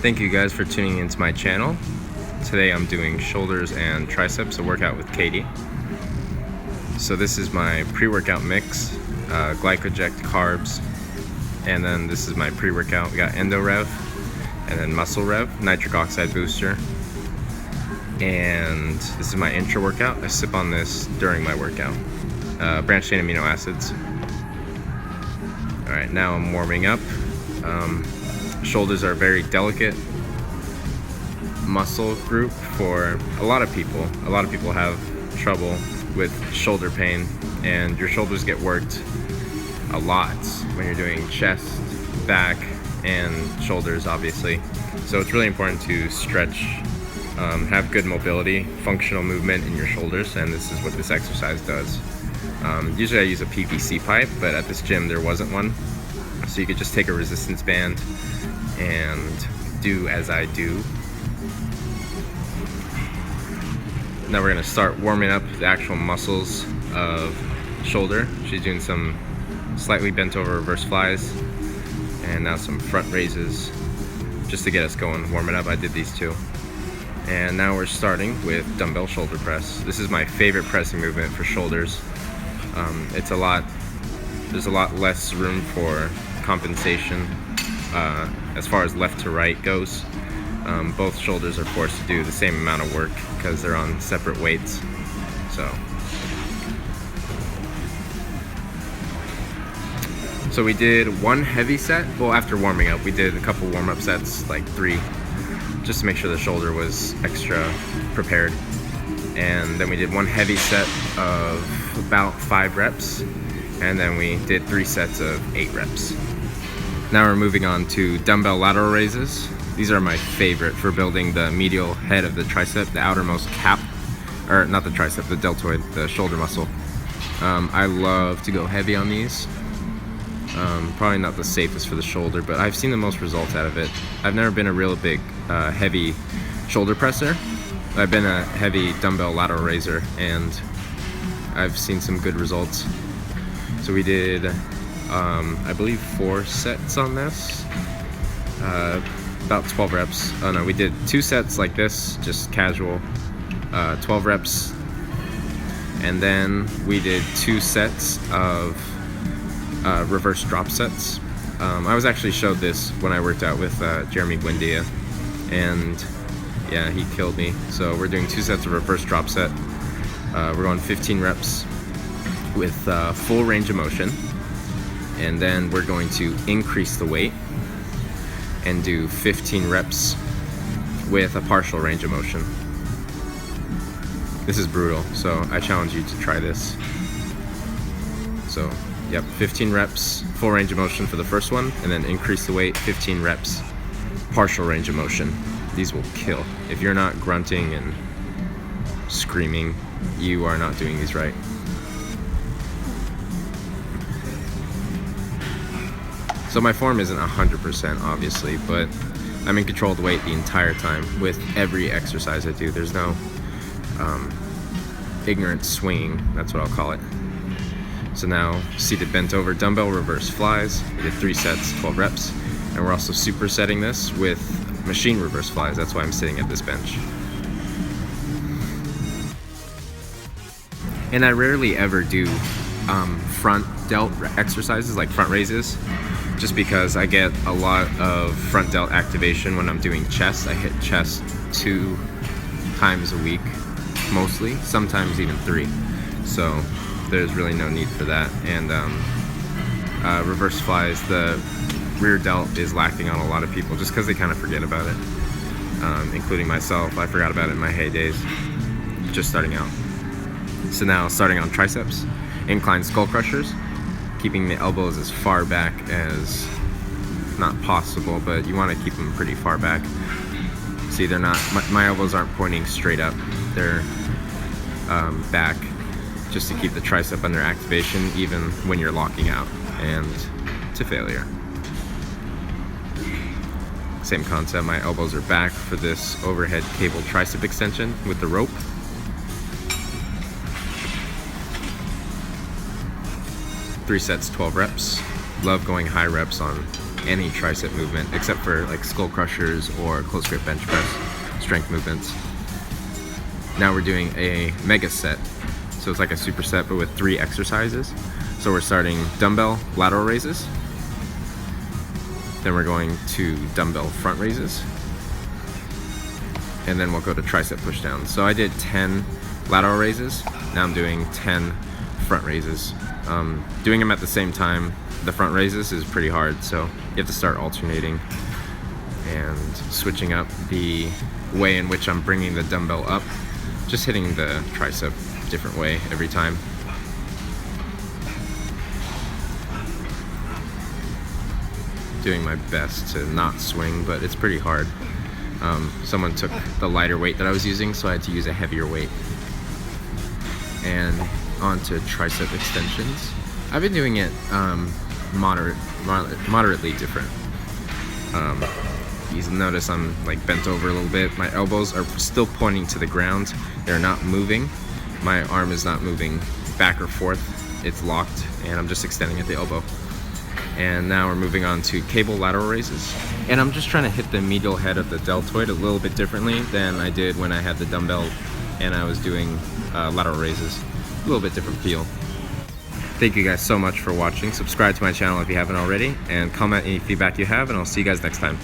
Thank you guys for tuning into my channel. Today I'm doing shoulders and triceps, a workout with Katie. So this is my pre-workout mix, glycoject carbs, and then this is my pre-workout. We got endo rev, and then muscle rev, nitric oxide booster. And this is my intra workout. I sip on this during my workout. Branched chain amino acids. All right, now I'm warming up. Shoulders are a very delicate muscle group for a lot of people. A lot of people have trouble with shoulder pain, and your shoulders get worked a lot when you're doing chest, back, and shoulders, obviously. So it's really important to stretch, have good mobility, functional movement in your shoulders, and this is what this exercise does. Usually I use a PVC pipe, but at this gym there wasn't one. So you could just take a resistance band and do as I do. Now we're gonna start warming up the actual muscles of shoulder. She's doing some slightly bent over reverse flies and now some front raises just to get us going, warming up. I did these two. And now we're starting with dumbbell shoulder press. This is my favorite pressing movement for shoulders. There's a lot less room for compensation as far as left to right goes. Both shoulders are forced to do the same amount of work because they're on separate weights. So we did one heavy set. Well, after warming up, we did a couple warm-up sets, like 3, just to make sure the shoulder was extra prepared. And then we did one heavy set of about 5 reps, and then we did 3 sets of 8 reps. Now we're moving on to dumbbell lateral raises. These are my favorite for building the medial head of the tricep, the outermost cap, or not the tricep, the deltoid, the shoulder muscle. I love to go heavy on these. Probably not the safest for the shoulder, but I've seen the most results out of it. I've never been a real big heavy shoulder presser. I've been a heavy dumbbell lateral raiser, and I've seen some good results. So we did, I believe, 4 sets on this. About 12 reps. Oh no, we did 2 sets like this, just casual, 12 reps. And then we did 2 sets of reverse drop sets. I was actually showed this when I worked out with Jeremy Buendia, and yeah, he killed me. So we're doing 2 sets of reverse drop set. We're going 15 reps with full range of motion, and then we're going to increase the weight and do 15 reps with a partial range of motion. This is brutal, so I challenge you to try this. So, yep, 15 reps, full range of motion for the first one, and then increase the weight, 15 reps, partial range of motion. These will kill. If you're not grunting and screaming, you are not doing these right. So my form isn't 100% obviously, but I'm in control of the weight the entire time with every exercise I do. There's no ignorant swinging, that's what I'll call it. So now, seated bent over dumbbell reverse flies. We did 3 sets, 12 reps, and we're also supersetting this with machine reverse flies. That's why I'm sitting at this bench. And I rarely ever do front delt exercises like front raises, just because I get a lot of front delt activation when I'm doing chest. I hit chest 2 times a week, mostly, sometimes even 3. So there's really no need for that. And reverse flies, the rear delt is lacking on a lot of people just because they kind of forget about it, including myself. I forgot about it in my heydays, just starting out. So now starting on triceps, incline skull crushers, keeping the elbows as far back as not possible, but you want to keep them pretty far back. See, they're not, my elbows aren't pointing straight up, they're back, just to keep the tricep under activation even when you're locking out and to failure. Same concept, my elbows are back for this overhead cable tricep extension with the rope. Three sets, 12 reps. Love going high reps on any tricep movement except for like skull crushers or close grip bench press strength movements. Now we're doing a mega set. So it's like a superset but with 3 exercises. So we're starting dumbbell lateral raises. Then we're going to dumbbell front raises. And then we'll go to tricep pushdown. So I did 10 lateral raises. Now I'm doing 10 front raises. Doing them at the same time, the front raises is pretty hard, so you have to start alternating and switching up the way in which I'm bringing the dumbbell up, just hitting the tricep different way every time. Doing my best to not swing, but it's pretty hard. Someone took the lighter weight that I was using, so I had to use a heavier weight. And onto tricep extensions. I've been doing it moderately different. You notice I'm like bent over a little bit. My elbows are still pointing to the ground. They're not moving. My arm is not moving back or forth. It's locked, and I'm just extending at the elbow. And now we're moving on to cable lateral raises. And I'm just trying to hit the medial head of the deltoid a little bit differently than I did when I had the dumbbell and I was doing lateral raises. A little bit different feel. Thank you guys so much for watching. Subscribe to my channel if you haven't already, and comment any feedback you have, and I'll see you guys next time.